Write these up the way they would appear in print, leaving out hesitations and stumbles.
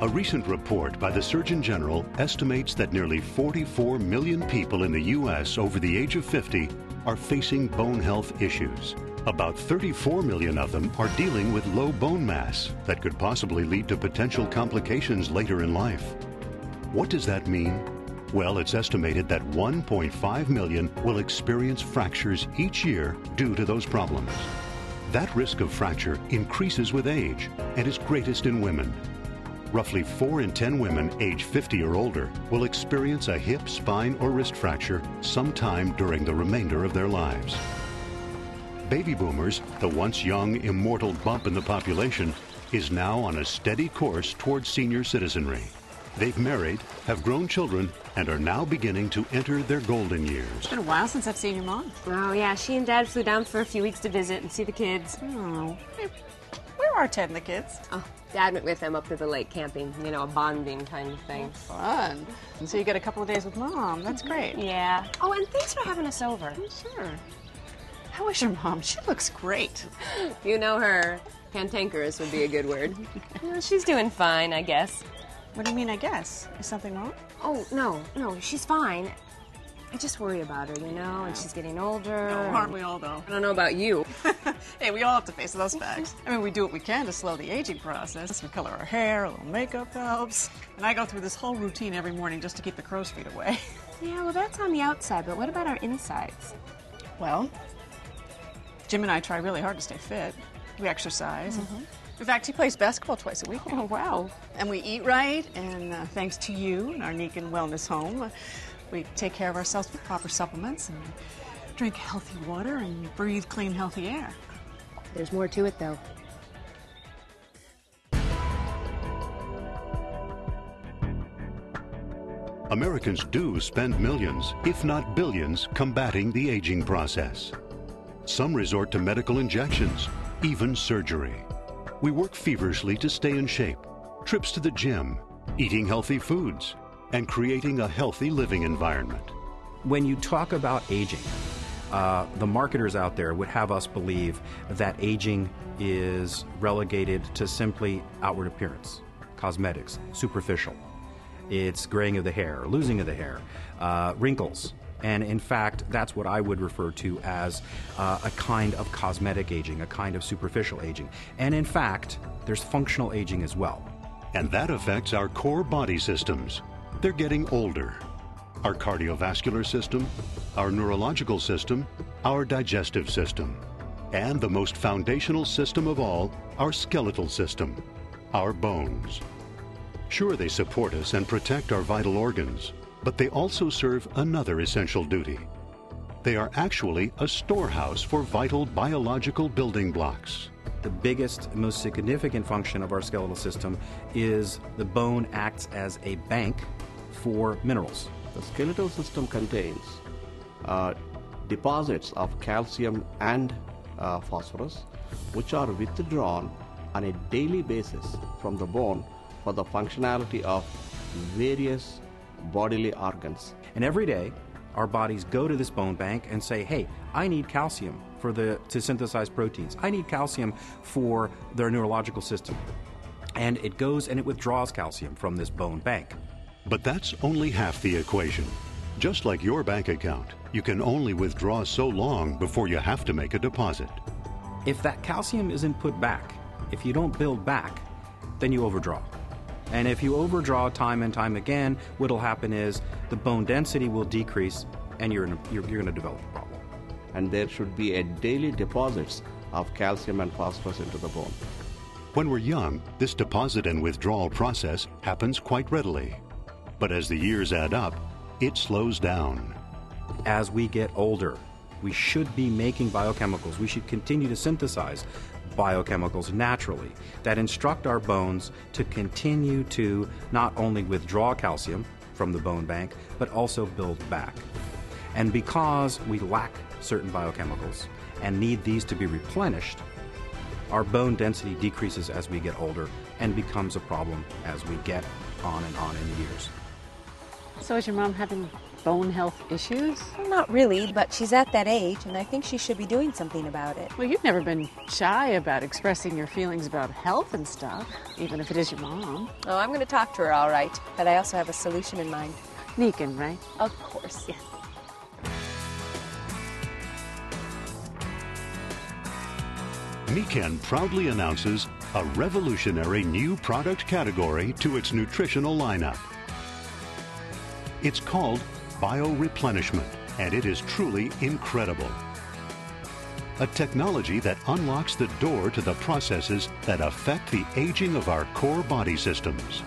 A recent report by the Surgeon General estimates that nearly 44 million people in the U.S. over the age of 50 are facing bone health issues. About 34 million of them are dealing with low bone mass that could possibly lead to potential complications later in life. What does that mean? Well, it's estimated that 1.5 million will experience fractures each year due to those problems. That risk of fracture increases with age and is greatest in women. Roughly 4 in 10 women age 50 or older will experience a hip, spine, or wrist fracture sometime during the remainder of their lives. Baby boomers, the once young, immortal bump in the population, is now on a steady course towards senior citizenry. They've married, have grown children, and are now beginning to enter their golden years. It's been a while since I've seen your mom. Oh, yeah, she and Dad flew down for a few weeks to visit and see the kids. Oh, hey, where are Ted and the kids? Oh, Dad went with them up to the lake camping, you know, a bonding kind of thing. Oh, fun. And so you get a couple of days with Mom. That's great. Yeah. Oh, and thanks for having us over. Oh, sure. How is your mom? She looks great. You know her. Cantankerous would be a good word. Well, she's doing fine, I guess. What do you mean, I guess? Is something wrong? Oh, no, she's fine. I just worry about her, you know, and she's getting older. No, aren't we all, though? I don't know about you. Hey, we all have to face those facts. I mean, we do what we can to slow the aging process. We color our hair, a little makeup helps. And I go through this whole routine every morning just to keep the crow's feet away. Yeah, well, that's on the outside, but what about our insides? Well, Jim and I try really hard to stay fit. We exercise. In fact, he plays basketball twice a week. Oh, wow. And we eat right, and thanks to you and our Nikken Wellness Home, we take care of ourselves with proper supplements and drink healthy water and breathe clean, healthy air. There's more to it, though. Americans do spend millions, if not billions, combating the aging process. Some resort to medical injections, even surgery. We work feverishly to stay in shape, trips to the gym, eating healthy foods, and creating a healthy living environment. When you talk about aging, the marketers out there would have us believe that aging is relegated to simply outward appearance, cosmetics, superficial. It's graying of the hair, losing of the hair, wrinkles. And in fact, that's what I would refer to as a kind of cosmetic aging, a kind of superficial aging. And in fact, there's functional aging as well. And that affects our core body systems. They're getting older. Our cardiovascular system, our neurological system, our digestive system, and the most foundational system of all, our skeletal system, our bones. Sure, they support us and protect our vital organs, but they also serve another essential duty. They are actually a storehouse for vital biological building blocks. The biggest, most significant function of our skeletal system is the bone acts as a bank for minerals. The skeletal system contains deposits of calcium and phosphorus, which are withdrawn on a daily basis from the bone for the functionality of various bodily organs. And every day, our bodies go to this bone bank and say, hey, I need calcium to synthesize proteins. I need calcium for their neurological system. And it goes and it withdraws calcium from this bone bank. But that's only half the equation. Just like your bank account, you can only withdraw so long before you have to make a deposit. If that calcium isn't put back, if you don't build back, then you overdraw. And if you overdraw time and time again, what'll happen is the bone density will decrease and you're going to develop a problem. And there should be a daily deposits of calcium and phosphorus into the bone. When we're young, this deposit and withdrawal process happens quite readily. But as the years add up, it slows down. As we get older, we should be making biochemicals. We should continue to synthesize biochemicals naturally that instruct our bones to continue to not only withdraw calcium from the bone bank, but also build back. And because we lack certain biochemicals and need these to be replenished, our bone density decreases as we get older and becomes a problem as we get on and on in the years. So is your mom having bone health issues? Well, not really, but she's at that age, and I think she should be doing something about it. Well, you've never been shy about expressing your feelings about health and stuff, even if it is your mom. Oh, I'm going to talk to her, all right, but I also have a solution in mind. Nikken, right? Of course. Yeah. Nikken proudly announces a revolutionary new product category to its nutritional lineup. It's called bioreplenishment, and it is truly incredible. A technology that unlocks the door to the processes that affect the aging of our core body systems.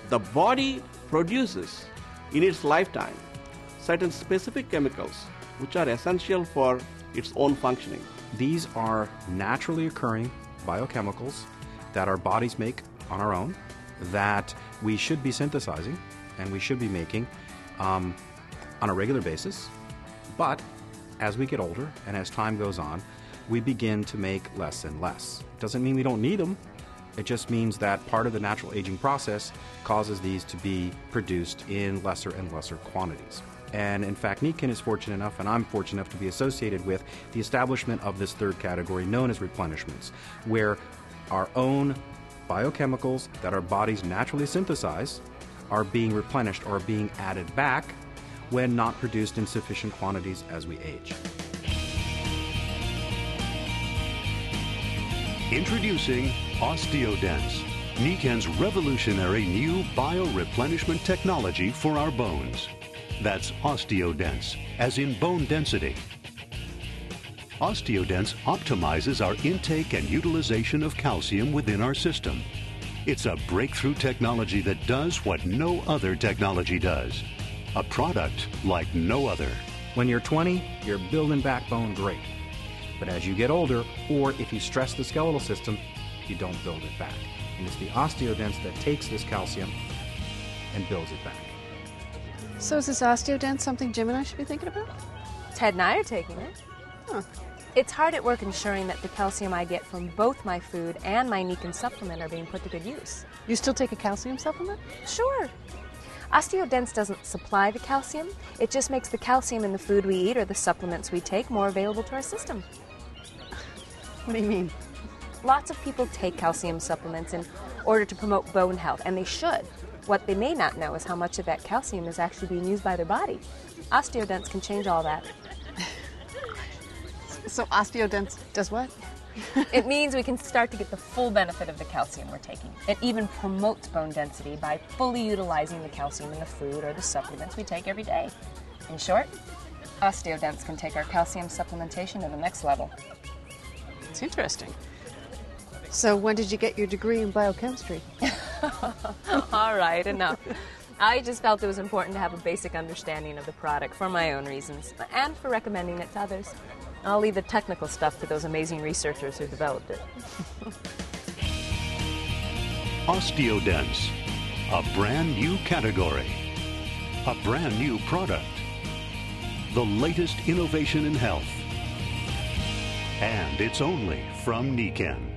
The body produces in its lifetime certain specific chemicals which are essential for its own functioning. These are naturally occurring biochemicals that our bodies make on our own, that we should be synthesizing and we should be making on a regular basis. But as we get older and as time goes on, we begin to make less and less. It doesn't mean we don't need them. It just means that part of the natural aging process causes these to be produced in lesser and lesser quantities. And in fact, Nikken is fortunate enough, and I'm fortunate enough to be associated with the establishment of this third category known as replenishments, where our own biochemicals that our bodies naturally synthesize are being replenished or being added back when not produced in sufficient quantities as we age. Introducing OsteoDenx, Nikken's revolutionary new bioreplenishment technology for our bones. That's OsteoDenx, as in bone density. OsteoDenx optimizes our intake and utilization of calcium within our system. It's a breakthrough technology that does what no other technology does. A product like no other. When you're 20, you're building backbone great. But as you get older, or if you stress the skeletal system, you don't build it back. And it's the OsteoDenx that takes this calcium and builds it back. So is this OsteoDenx something Jim and I should be thinking about? Ted and I are taking it. Huh. It's hard at work ensuring that the calcium I get from both my food and my Nikken supplement are being put to good use. You still take a calcium supplement? Sure. OsteoDenx doesn't supply the calcium. It just makes the calcium in the food we eat or the supplements we take more available to our system. What do you mean? Lots of people take calcium supplements in order to promote bone health, and they should. What they may not know is how much of that calcium is actually being used by their body. OsteoDenx can change all that. So OsteoDenx does what? It means we can start to get the full benefit of the calcium we're taking. It even promotes bone density by fully utilizing the calcium in the food or the supplements we take every day. In short, OsteoDenx can take our calcium supplementation to the next level. It's interesting. So when did you get your degree in biochemistry? All right, enough. I just felt it was important to have a basic understanding of the product for my own reasons and for recommending it to others. I'll leave the technical stuff to those amazing researchers who developed it. OsteoDenx, a brand new category, a brand new product, the latest innovation in health. And it's only from Nikken.